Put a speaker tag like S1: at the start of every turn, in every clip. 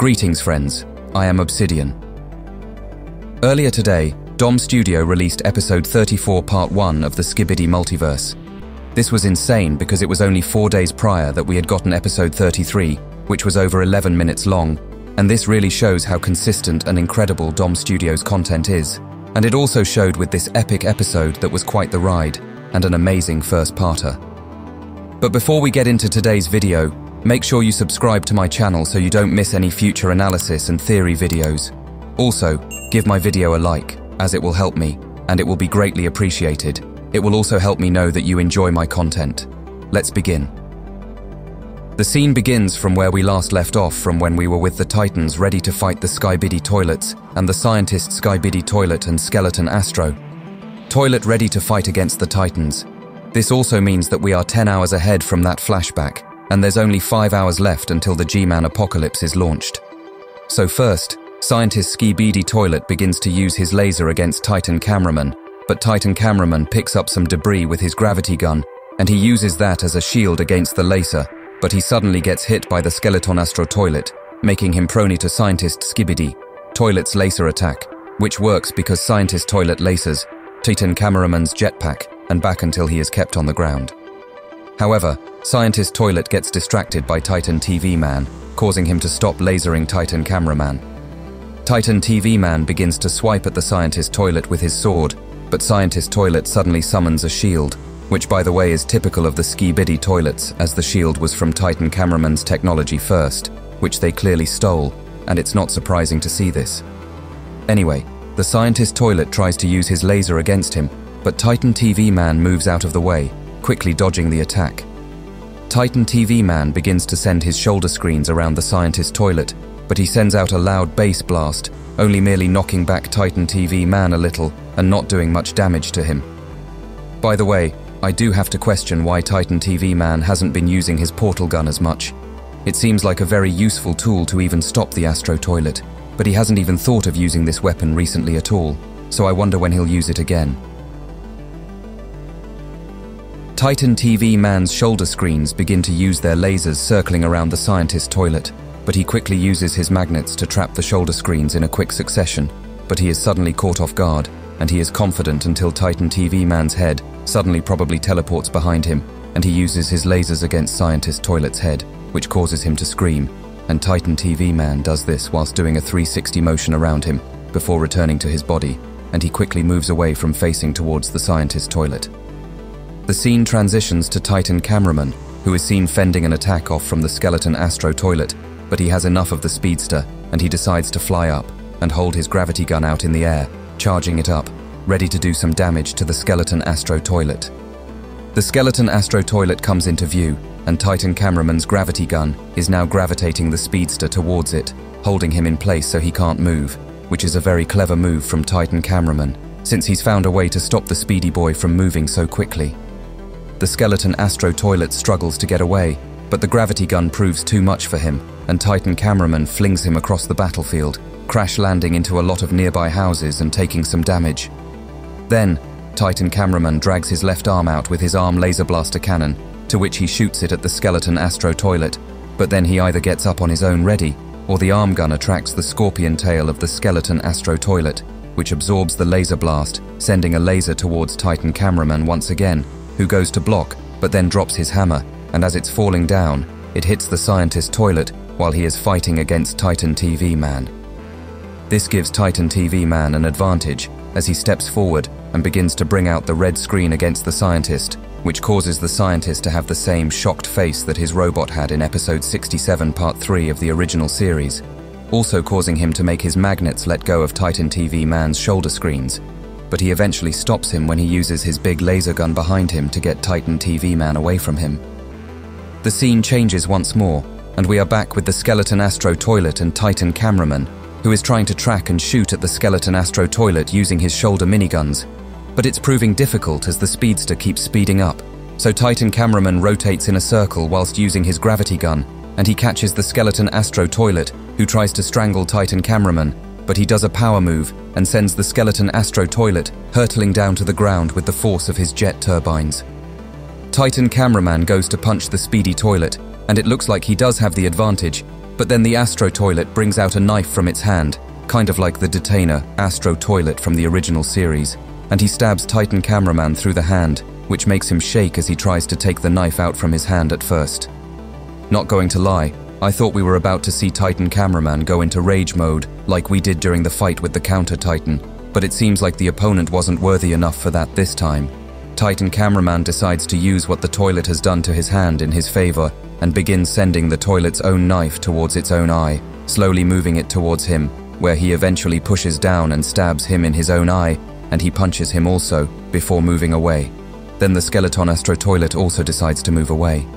S1: Greetings friends, I am Obsidian. Earlier today, Dom Studio released episode 34 part 1 of the Skibidi Multiverse. This was insane because it was only 4 days prior that we had gotten episode 33, which was over 11 minutes long, and this really shows how consistent and incredible Dom Studio's content is. And it also showed with this epic episode that was quite the ride, and an amazing first-parter. But before we get into today's video, make sure you subscribe to my channel so you don't miss any future analysis and theory videos. Also, give my video a like, as it will help me, and it will be greatly appreciated. It will also help me know that you enjoy my content. Let's begin. The scene begins from where we last left off, from when we were with the Titans ready to fight the Skibidi Toilets and the scientist Skibidi Toilet and Skeleton Astro. Toilet ready to fight against the Titans. This also means that we are 10 hours ahead from that flashback, and there's only 5 hours left until the G-Man apocalypse is launched. So first, scientist Skibidi Toilet begins to use his laser against Titan Cameraman, but Titan Cameraman picks up some debris with his gravity gun, and he uses that as a shield against the laser, but he suddenly gets hit by the Skeleton Astro Toilet, making him prone to scientist Skibidi Toilet's laser attack, which works because scientist Toilet lasers Titan Cameraman's jetpack and back until he is kept on the ground. However, scientist Toilet gets distracted by Titan TV Man, causing him to stop lasering Titan Cameraman. Titan TV Man begins to swipe at the scientist Toilet with his sword, but scientist Toilet suddenly summons a shield, which by the way is typical of the Skibidi Toilets, as the shield was from Titan Cameraman's technology first, which they clearly stole, and it's not surprising to see this. Anyway, the scientist Toilet tries to use his laser against him, but Titan TV Man moves out of the way, quickly dodging the attack. Titan TV Man begins to send his shoulder screens around the scientist Toilet, but he sends out a loud bass blast, only merely knocking back Titan TV Man a little and not doing much damage to him. By the way, I do have to question why Titan TV Man hasn't been using his portal gun as much. It seems like a very useful tool to even stop the Astro Toilet, but he hasn't even thought of using this weapon recently at all, so I wonder when he'll use it again. Titan TV Man's shoulder screens begin to use their lasers circling around the scientist Toilet, but he quickly uses his magnets to trap the shoulder screens in a quick succession, but he is suddenly caught off guard, and he is confident until Titan TV Man's head suddenly probably teleports behind him, and he uses his lasers against scientist Toilet's head, which causes him to scream, and Titan TV Man does this whilst doing a 360 motion around him before returning to his body, and he quickly moves away from facing towards the scientist Toilet. The scene transitions to Titan Cameraman, who is seen fending an attack off from the Skeleton Astro Toilet, but he has enough of the speedster, and he decides to fly up and hold his gravity gun out in the air, charging it up, ready to do some damage to the Skeleton Astro Toilet. The Skeleton Astro Toilet comes into view, and Titan Cameraman's gravity gun is now gravitating the speedster towards it, holding him in place so he can't move, which is a very clever move from Titan Cameraman, since he's found a way to stop the Speedy Boy from moving so quickly. The Skeleton Astro Toilet struggles to get away, but the gravity gun proves too much for him, and Titan Cameraman flings him across the battlefield, crash landing into a lot of nearby houses and taking some damage. Then, Titan Cameraman drags his left arm out with his arm laser blaster cannon, to which he shoots it at the Skeleton Astro Toilet, but then he either gets up on his own ready, or the arm gun attracts the scorpion tail of the Skeleton Astro Toilet, which absorbs the laser blast, sending a laser towards Titan Cameraman once again, who goes to block, but then drops his hammer, and as it's falling down, it hits the scientist Toilet while he is fighting against Titan TV Man. This gives Titan TV Man an advantage as he steps forward and begins to bring out the red screen against the scientist, which causes the scientist to have the same shocked face that his robot had in episode 67 part 3 of the original series, also causing him to make his magnets let go of Titan TV Man's shoulder screens, but he eventually stops him when he uses his big laser gun behind him to get Titan TV Man away from him. The scene changes once more, and we are back with the Skeleton Astro Toilet and Titan Cameraman, who is trying to track and shoot at the Skeleton Astro Toilet using his shoulder miniguns, but it's proving difficult as the speedster keeps speeding up, so Titan Cameraman rotates in a circle whilst using his gravity gun, and he catches the Skeleton Astro Toilet, who tries to strangle Titan Cameraman, but he does a power move and sends the Skeleton Astro Toilet hurtling down to the ground with the force of his jet turbines. Titan Cameraman goes to punch the Speedy Toilet, and it looks like he does have the advantage, But then the Astro Toilet brings out a knife from its hand, kind of like the detainer Astro Toilet from the original series, and he stabs Titan Cameraman through the hand, which makes him shake as he tries to take the knife out from his hand at first. Not going to lie, I thought we were about to see Titan Cameraman go into rage mode like we did during the fight with the Counter Titan, but it seems like the opponent wasn't worthy enough for that this time. Titan Cameraman decides to use what the toilet has done to his hand in his favor and begins sending the toilet's own knife towards its own eye, slowly moving it towards him, where he eventually pushes down and stabs him in his own eye, and he punches him also, before moving away. Then the Skeleton Astro Toilet also decides to move away.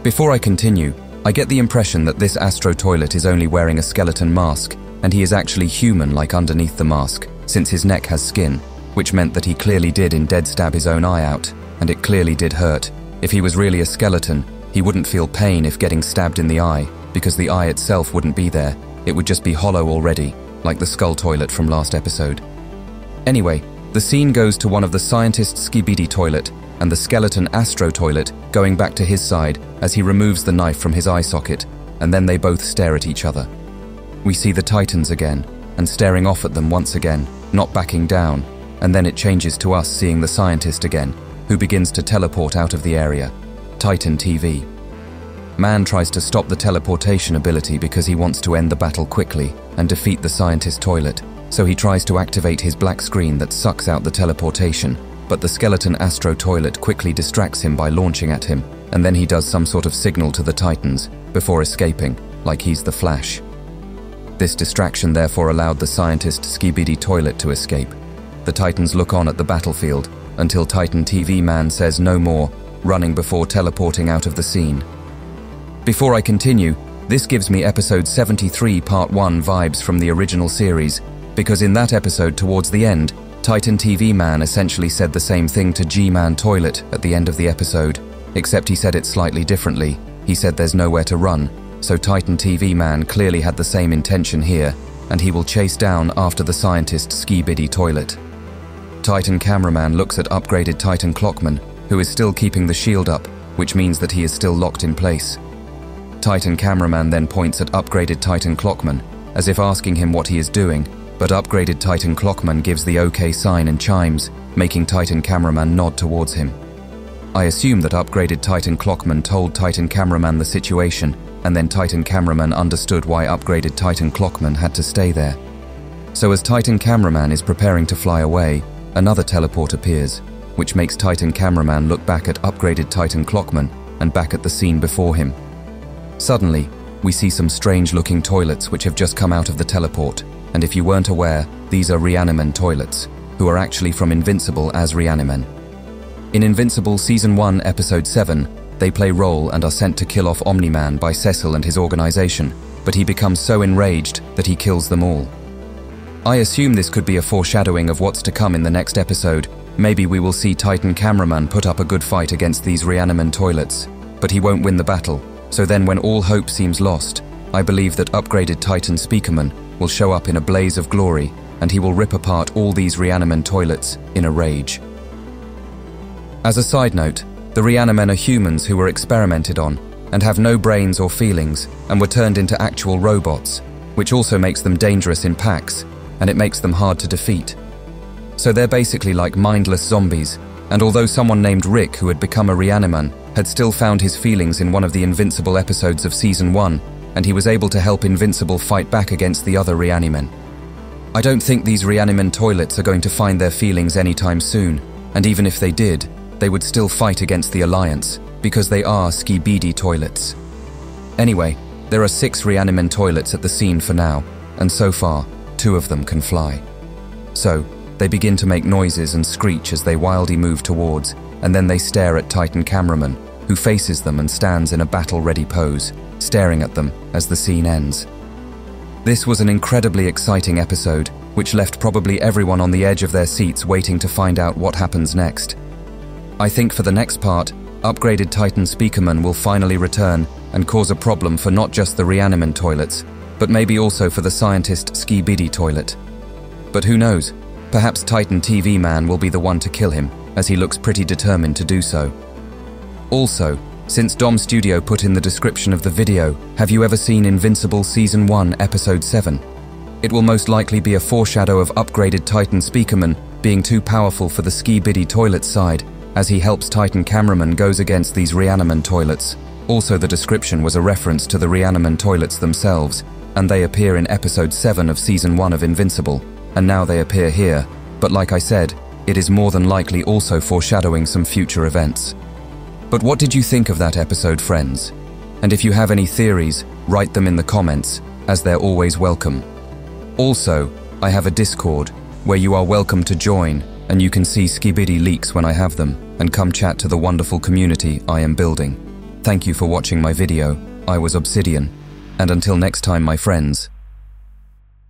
S1: Before I continue, I get the impression that this Astro Toilet is only wearing a skeleton mask, and he is actually human-like underneath the mask, since his neck has skin, which meant that he clearly did indeed stab his own eye out, and it clearly did hurt. If he was really a skeleton, he wouldn't feel pain if getting stabbed in the eye, because the eye itself wouldn't be there, it would just be hollow already, like the Skull Toilet from last episode. Anyway, the scene goes to one of the scientists' Skibidi Toilet, and the skeleton Astro Toilet going back to his side as he removes the knife from his eye socket, and then they both stare at each other. We see the Titans again, and staring off at them once again, not backing down, and then it changes to us seeing the scientist again, who begins to teleport out of the area. Titan TV. Man tries to stop the teleportation ability because he wants to end the battle quickly and defeat the scientist toilet, so he tries to activate his black screen that sucks out the teleportation, but the skeleton Astro Toilet quickly distracts him by launching at him, and then he does some sort of signal to the Titans, before escaping, like he's the Flash. This distraction therefore allowed the scientist Skibidi Toilet to escape. The Titans look on at the battlefield, until Titan TV Man says no more, running before teleporting out of the scene. Before I continue, this gives me episode 73 part 1 vibes from the original series, because in that episode towards the end, Titan TV Man essentially said the same thing to G-Man Toilet at the end of the episode, except he said it slightly differently. He said there's nowhere to run, so Titan TV Man clearly had the same intention here, and he will chase down after the scientist Skibidi Toilet. Titan Cameraman looks at upgraded Titan Clockman, who is still keeping the shield up, which means that he is still locked in place. Titan Cameraman then points at upgraded Titan Clockman, as if asking him what he is doing, but upgraded Titan Clockman gives the OK sign and chimes, making Titan Cameraman nod towards him. I assume that upgraded Titan Clockman told Titan Cameraman the situation, and then Titan Cameraman understood why upgraded Titan Clockman had to stay there. So as Titan Cameraman is preparing to fly away, another teleport appears, which makes Titan Cameraman look back at upgraded Titan Clockman and back at the scene before him. Suddenly, we see some strange-looking toilets which have just come out of the teleport, and if you weren't aware, these are Reanimen toilets, who are actually from Invincible as Reanimen. In Invincible Season 1, Episode 7, they play role and are sent to kill off Omni-Man by Cecil and his organization, but he becomes so enraged that he kills them all. I assume this could be a foreshadowing of what's to come in the next episode. Maybe we will see Titan Cameraman put up a good fight against these Reanimen toilets, but he won't win the battle, so then when all hope seems lost, I believe that upgraded Titan Speakerman will show up in a blaze of glory, and he will rip apart all these Reanimen toilets in a rage. As a side note, the Reanimen are humans who were experimented on, and have no brains or feelings, and were turned into actual robots, which also makes them dangerous in packs, and it makes them hard to defeat. So they're basically like mindless zombies, and although someone named Rick, who had become a Reaniman, had still found his feelings in one of the Invincible episodes of Season 1, and he was able to help Invincible fight back against the other Reanimen. I don't think these Reanimen toilets are going to find their feelings anytime soon, and even if they did, they would still fight against the Alliance, because they are Skibidi toilets. Anyway, there are 6 Reanimen toilets at the scene for now, and so far, 2 of them can fly. So, they begin to make noises and screech as they wildly move towards, and then they stare at Titan Cameraman, who faces them and stands in a battle-ready pose, staring at them as the scene ends. This was an incredibly exciting episode, which left probably everyone on the edge of their seats waiting to find out what happens next. I think for the next part, upgraded Titan Speakerman will finally return and cause a problem for not just the Reanimen toilets, but maybe also for the scientist Skibidi Toilet. But who knows, perhaps Titan TV Man will be the one to kill him, as he looks pretty determined to do so. Also, Since Dom Studio put in the description of the video, have you ever seen Invincible Season 1, Episode 7? It will most likely be a foreshadow of upgraded Titan Speakerman being too powerful for the Skibidi Toilet side, as he helps Titan Cameraman goes against these Reaniman toilets. Also, the description was a reference to the Reaniman toilets themselves, and they appear in Episode 7 of Season 1 of Invincible, and now they appear here, but like I said, it is more than likely also foreshadowing some future events. But what did you think of that episode, friends? And if you have any theories, write them in the comments, as they're always welcome. Also, I have a Discord, where you are welcome to join, and you can see Skibidi leaks when I have them, and come chat to the wonderful community I am building. Thank you for watching my video. I was Obsidian, and until next time, my friends.